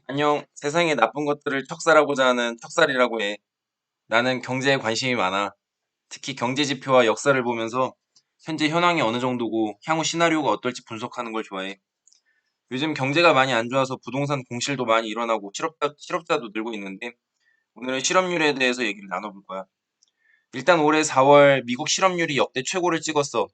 안녕. 세상의 나쁜 것들을 척살하고자 하는 척살이라고 해. 나는 경제에 관심이 많아. 특히 경제 지표와 역사를 보면서 현재 현황이 어느 정도고 향후 시나리오가 어떨지 분석하는 걸 좋아해. 요즘 경제가 많이 안 좋아서 부동산 공실도 많이 일어나고 실업자도 늘고 있는데 오늘은 실업률에 대해서 얘기를 나눠볼 거야. 일단 올해 4월 미국 실업률이 역대 최고를 찍었어.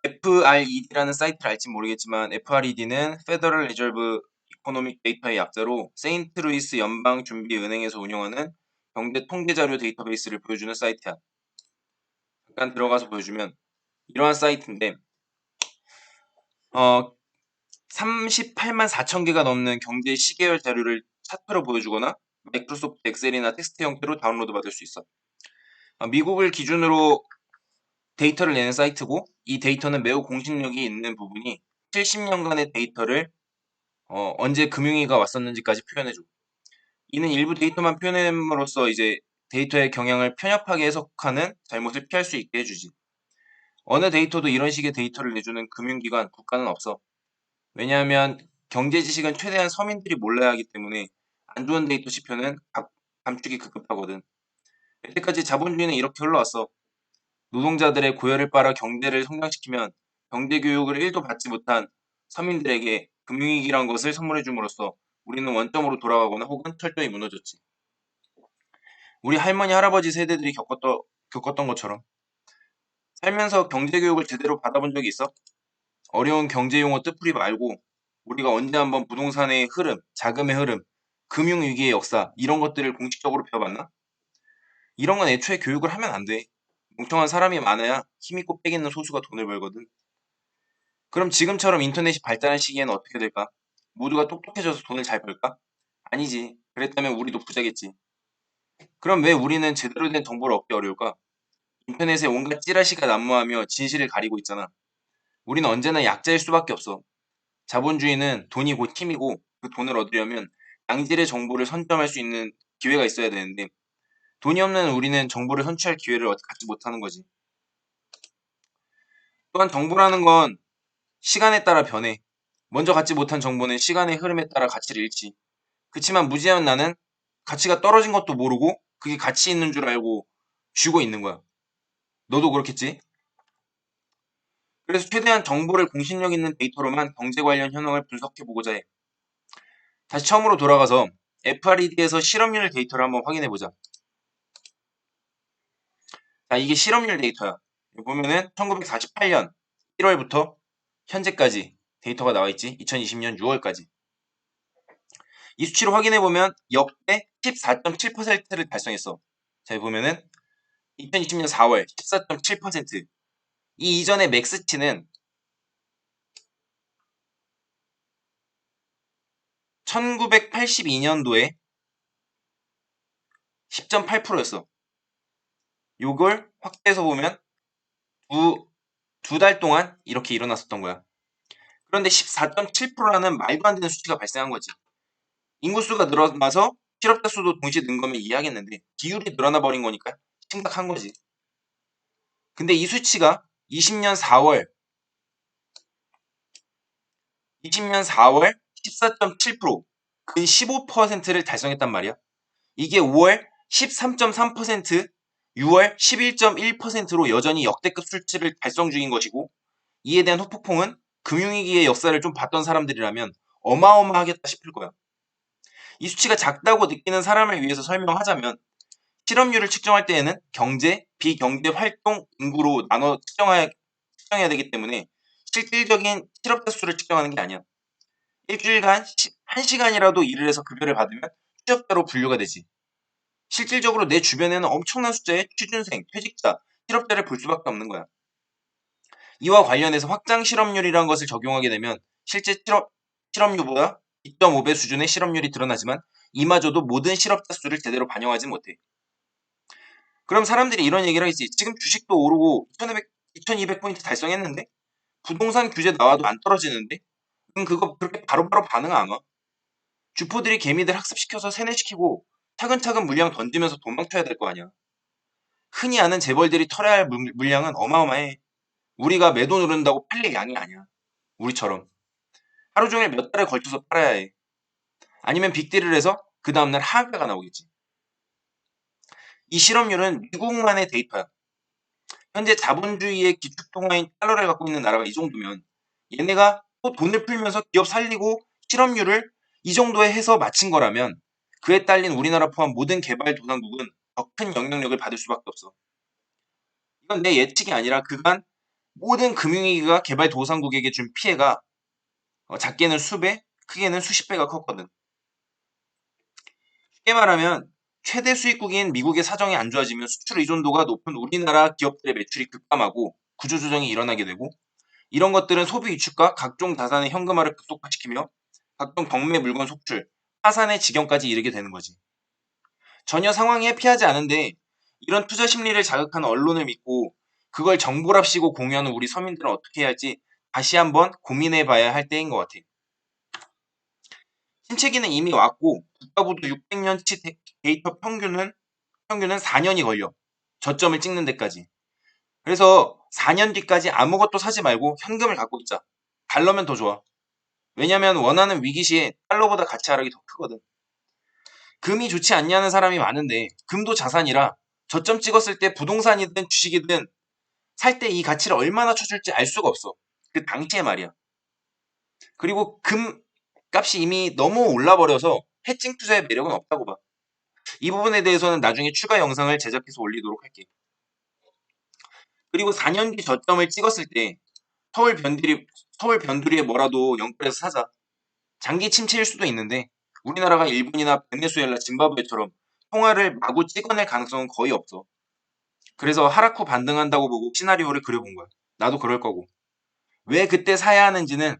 FRED라는 사이트를 알지 모르겠지만 FRED는 Federal Reserve Economic Data의 약자로 세인트루이스 연방준비은행에서 운영하는 경제 통계 자료 데이터베이스를 보여주는 사이트야. 잠깐 들어가서 보여주면 이러한 사이트인데 38만 4천 개가 넘는 경제 시계열 자료를 차트로 보여주거나 마이크로소프트 엑셀이나 텍스트 형태로 다운로드 받을 수 있어. 미국을 기준으로 데이터를 내는 사이트고 이 데이터는 매우 공신력이 있는 부분이 70년간의 데이터를 언제 금융위기가 왔었는지까지 표현해줘. 이는 일부 데이터만 표현함으로써 이제 데이터의 경향을 편협하게 해석하는 잘못을 피할 수 있게 해주지. 어느 데이터도 이런 식의 데이터를 내주는 금융기관, 국가는 없어. 왜냐하면 경제 지식은 최대한 서민들이 몰라야 하기 때문에 안 좋은 데이터 지표는 감축이 급급하거든. 여태까지 자본주의는 이렇게 흘러왔어. 노동자들의 고열을 빨아 경제를 성장시키면 경제 교육을 1도 받지 못한 서민들에게 금융위기란 것을 선물해 줌으로써 우리는 원점으로 돌아가거나 혹은 철저히 무너졌지. 우리 할머니, 할아버지 세대들이 겪었던 것처럼 살면서 경제 교육을 제대로 받아본 적이 있어? 어려운 경제 용어 뜻풀이 말고 우리가 언제 한번 부동산의 흐름, 자금의 흐름, 금융위기의 역사 이런 것들을 공식적으로 배워봤나? 이런 건 애초에 교육을 하면 안 돼. 멍청한 사람이 많아야 힘있고 빽 있는 소수가 돈을 벌거든. 그럼 지금처럼 인터넷이 발달한 시기에는 어떻게 될까? 모두가 똑똑해져서 돈을 잘 벌까? 아니지. 그랬다면 우리도 부자겠지. 그럼 왜 우리는 제대로 된 정보를 얻기 어려울까? 인터넷에 온갖 찌라시가 난무하며 진실을 가리고 있잖아. 우리는 언제나 약자일 수밖에 없어. 자본주의는 돈이 곧 힘이고 그 돈을 얻으려면 양질의 정보를 선점할 수 있는 기회가 있어야 되는데 돈이 없는 우리는 정보를 선취할 기회를 갖지 못하는 거지. 또한 정보라는 건 시간에 따라 변해. 먼저 갖지 못한 정보는 시간의 흐름에 따라 가치를 잃지. 그치만 무지한 나는 가치가 떨어진 것도 모르고 그게 가치 있는 줄 알고 쥐고 있는 거야. 너도 그렇겠지? 그래서 최대한 정보를 공신력 있는 데이터로만 경제 관련 현황을 분석해 보고자 해. 다시 처음으로 돌아가서 FRED에서 실업률 데이터를 한번 확인해 보자. 자, 이게 실업률 데이터야. 여기 보면은 1948년 1월부터 현재까지 데이터가 나와 있지. 2020년 6월까지. 이 수치를 확인해 보면 역대 14.7%를 달성했어. 자, 여기 보면은 2020년 4월 14.7%. 이 이전의 맥스치는 1982년도에 10.8%였어. 요걸 확대해서 보면 두 달 동안 이렇게 일어났었던 거야. 그런데 14.7%라는 말도 안 되는 수치가 발생한 거지. 인구수가 늘어나서 실업자 수도 동시에 는 거면 이해하겠는데 기율이 늘어나 버린 거니까 심각한 거지. 근데 이 수치가 20년 4월 14.7%, 근 15%를 달성했단 말이야. 이게 5월 13.3%, 6월 11.1%로 여전히 역대급 수치를 달성 중인 것이고 이에 대한 후폭풍은 금융위기의 역사를 좀 봤던 사람들이라면 어마어마하겠다 싶을 거야. 이 수치가 작다고 느끼는 사람을 위해서 설명하자면 실업률을 측정할 때에는 경제, 비경제 활동 인구로 나눠 측정해야 되기 때문에 실질적인 실업자 수를 측정하는 게 아니야. 일주일간 1시간이라도 일을 해서 급여를 받으면 취업자로 분류가 되지. 실질적으로 내 주변에는 엄청난 숫자의 취준생, 퇴직자, 실업자를 볼 수밖에 없는 거야. 이와 관련해서 확장 실업률이라는 것을 적용하게 되면 실제 실업률보다 2.5배 수준의 실업률이 드러나지만 이마저도 모든 실업자 수를 제대로 반영하지 못해. 그럼 사람들이 이런 얘기를 하겠지. 지금 주식도 오르고 2200포인트 달성했는데 부동산 규제 나와도 안 떨어지는데 그럼 그거 그렇게 바로바로 반응 안 와. 주포들이 개미들 학습시켜서 세뇌시키고 차근차근 물량 던지면서 도망쳐야 될 거 아니야. 흔히 아는 재벌들이 털어야 할 물량은 어마어마해. 우리가 매도 누른다고 팔릴 양이 아니야. 우리처럼. 하루 종일 몇 달에 걸쳐서 팔아야 해. 아니면 빅딜을 해서 그 다음날 하한가가 나오겠지. 이 실업률은 미국만의 데이터야. 현재 자본주의의 기축통화인 달러를 갖고 있는 나라가 이 정도면 얘네가 또 돈을 풀면서 기업 살리고 실업률을 이 정도에 해서 마친 거라면 그에 딸린 우리나라 포함 모든 개발도상국은 더 큰 영향력을 받을 수밖에 없어. 이건 내 예측이 아니라 그간 모든 금융위기가 개발도상국에게 준 피해가 작게는 수배, 크게는 수십 배가 컸거든. 쉽게 말하면 최대 수입국인 미국의 사정이 안 좋아지면 수출 의존도가 높은 우리나라 기업들의 매출이 급감하고 구조조정이 일어나게 되고, 이런 것들은 소비 위축과 각종 자산의 현금화를 급속화시키며 각종 경매 물건 속출, 파산의 지경까지 이르게 되는 거지. 전혀 상황에 피하지 않은데 이런 투자 심리를 자극하는 언론을 믿고 그걸 정보랍시고 공유하는 우리 서민들은 어떻게 해야 할지 다시 한번 고민해 봐야 할 때인 것 같아. 신체기는 이미 왔고 국가부도 600년치 데이터 평균은 4년이 걸려. 저점을 찍는 데까지. 그래서 4년 뒤까지 아무것도 사지 말고 현금을 갖고 있자. 달러면 더 좋아. 왜냐면 원하는 위기 시에 달러보다 가치 하락이 더 크거든. 금이 좋지 않냐는 사람이 많은데 금도 자산이라 저점 찍었을 때 부동산이든 주식이든 살 때 이 가치를 얼마나 쳐줄지 알 수가 없어. 그 당시에 말이야. 그리고 금 값이 이미 너무 올라버려서 해칭 투자의 매력은 없다고 봐. 이 부분에 대해서는 나중에 추가 영상을 제작해서 올리도록 할게. 그리고 4년 뒤 저점을 찍었을 때 서울 변두리에 뭐라도 영끌해서 사자. 장기 침체일 수도 있는데 우리나라가 일본이나 베네수엘라, 짐바브웨처럼 통화를 마구 찍어낼 가능성은 거의 없어. 그래서 하락 후 반등한다고 보고 시나리오를 그려본 거야. 나도 그럴 거고. 왜 그때 사야 하는지는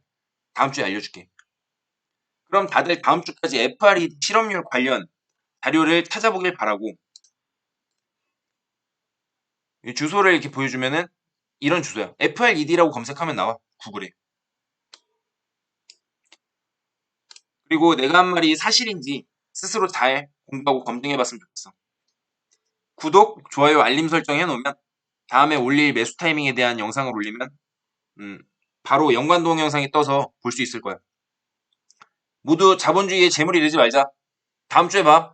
다음 주에 알려줄게. 그럼 다들 다음 주까지 FRE 실업률 관련 자료를 찾아보길 바라고, 이 주소를 이렇게 보여주면은 이런 주소야. FRED라고 검색하면 나와. 구글에. 그리고 내가 한 말이 사실인지 스스로 잘 공부하고 검증해봤으면 좋겠어. 구독, 좋아요, 알림 설정 해놓으면 다음에 올릴 매수 타이밍에 대한 영상을 올리면 바로 연관 동영상이 떠서 볼 수 있을 거야. 모두 자본주의에 재물이 되지 말자. 다음 주에 봐.